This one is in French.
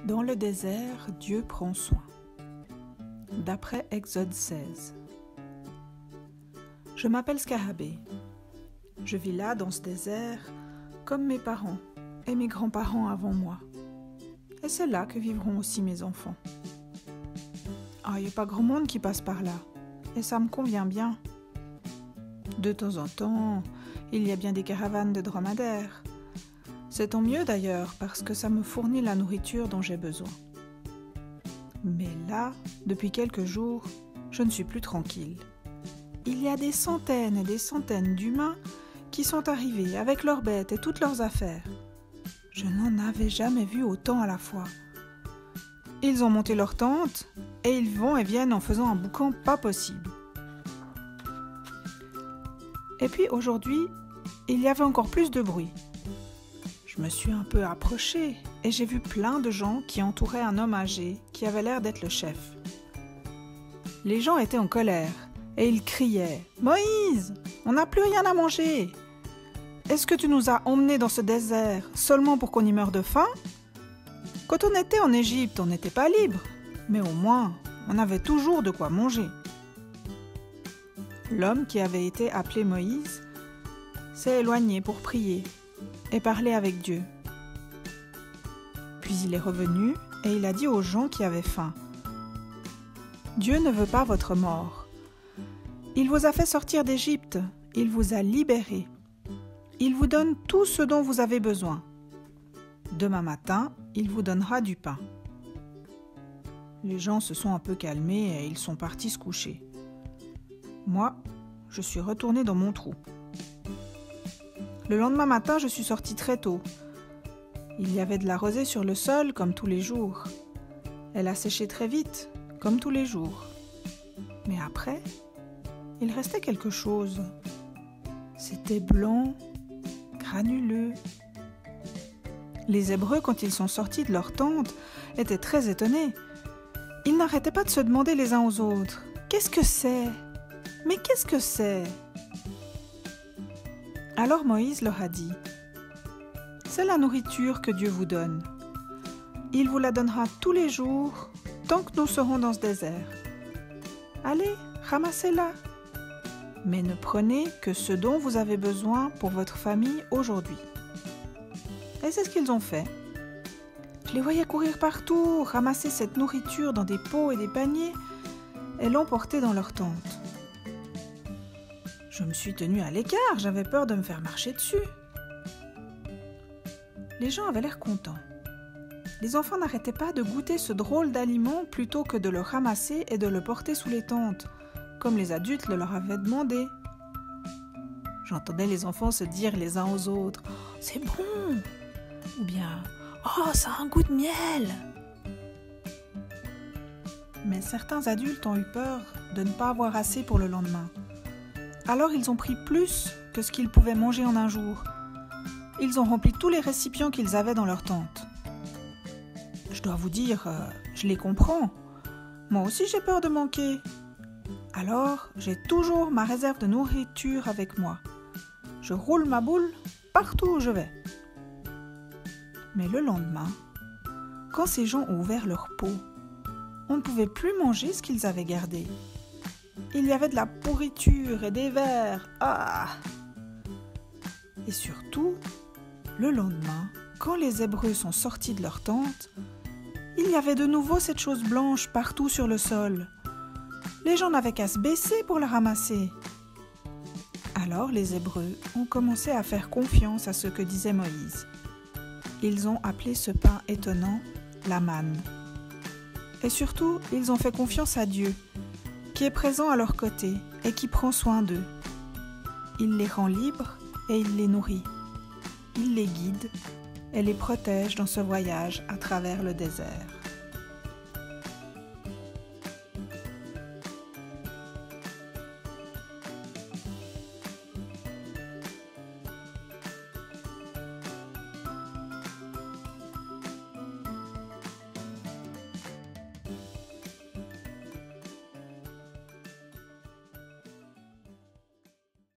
Dans le désert, Dieu prend soin. D'après Exode 16. Je m'appelle Scarabée. Je vis là, dans ce désert, comme mes parents et mes grands-parents avant moi. Et c'est là que vivront aussi mes enfants. Ah, il n'y a pas grand monde qui passe par là, et ça me convient bien. De temps en temps, il y a bien des caravanes de dromadaires. C'est tant mieux d'ailleurs, parce que ça me fournit la nourriture dont j'ai besoin. Mais là, depuis quelques jours, je ne suis plus tranquille. Il y a des centaines et des centaines d'humains qui sont arrivés avec leurs bêtes et toutes leurs affaires. Je n'en avais jamais vu autant à la fois. Ils ont monté leur tente et ils vont et viennent en faisant un boucan pas possible. Et puis aujourd'hui, il y avait encore plus de bruit. Je me suis un peu approchée et j'ai vu plein de gens qui entouraient un homme âgé qui avait l'air d'être le chef. Les gens étaient en colère et ils criaient « Moïse, on n'a plus rien à manger! Est-ce que tu nous as emmenés dans ce désert seulement pour qu'on y meure de faim? Quand on était en Égypte, on n'était pas libre, mais au moins, on avait toujours de quoi manger. » L'homme qui avait été appelé Moïse s'est éloigné pour prier et parler avec Dieu. Puis il est revenu et il a dit aux gens qui avaient faim « Dieu ne veut pas votre mort. Il vous a fait sortir d'Égypte, il vous a libérés. Il vous donne tout ce dont vous avez besoin. Demain matin, il vous donnera du pain. » Les gens se sont un peu calmés et ils sont partis se coucher. Moi, je suis retournée dans mon trou. Le lendemain matin, je suis sortie très tôt. Il y avait de la rosée sur le sol, comme tous les jours. Elle a séché très vite, comme tous les jours. Mais après, il restait quelque chose. C'était blanc, granuleux. Les Hébreux, quand ils sont sortis de leur tente, étaient très étonnés. Ils n'arrêtaient pas de se demander les uns aux autres « Qu'est-ce que c'est ? Mais qu'est-ce que c'est ?» Alors Moïse leur a dit « C'est la nourriture que Dieu vous donne. Il vous la donnera tous les jours, tant que nous serons dans ce désert. Allez, ramassez-la. Mais ne prenez que ce dont vous avez besoin pour votre famille aujourd'hui. » Et c'est ce qu'ils ont fait. Je les voyais courir partout, ramasser cette nourriture dans des pots et des paniers et l'emporter dans leur tente. Je me suis tenue à l'écart, j'avais peur de me faire marcher dessus. Les gens avaient l'air contents. Les enfants n'arrêtaient pas de goûter ce drôle d'aliment plutôt que de le ramasser et de le porter sous les tentes, comme les adultes le leur avaient demandé. J'entendais les enfants se dire les uns aux autres « C'est bon !» ou bien « Oh, ça a un goût de miel !» Mais certains adultes ont eu peur de ne pas avoir assez pour le lendemain. Alors ils ont pris plus que ce qu'ils pouvaient manger en un jour. Ils ont rempli tous les récipients qu'ils avaient dans leur tente. Je dois vous dire, je les comprends. Moi aussi j'ai peur de manquer. Alors j'ai toujours ma réserve de nourriture avec moi. Je roule ma boule partout où je vais. Mais le lendemain, quand ces gens ont ouvert leur pot, on ne pouvait plus manger ce qu'ils avaient gardé. Il y avait de la pourriture et des vers. Ah! Et surtout, le lendemain, quand les Hébreux sont sortis de leur tente, il y avait de nouveau cette chose blanche partout sur le sol. Les gens n'avaient qu'à se baisser pour la ramasser. Alors les Hébreux ont commencé à faire confiance à ce que disait Moïse. Ils ont appelé ce pain étonnant la manne. Et surtout, ils ont fait confiance à Dieu, qui est présent à leur côté et qui prend soin d'eux. Il les rend libres et il les nourrit. Il les guide et les protège dans ce voyage à travers le désert.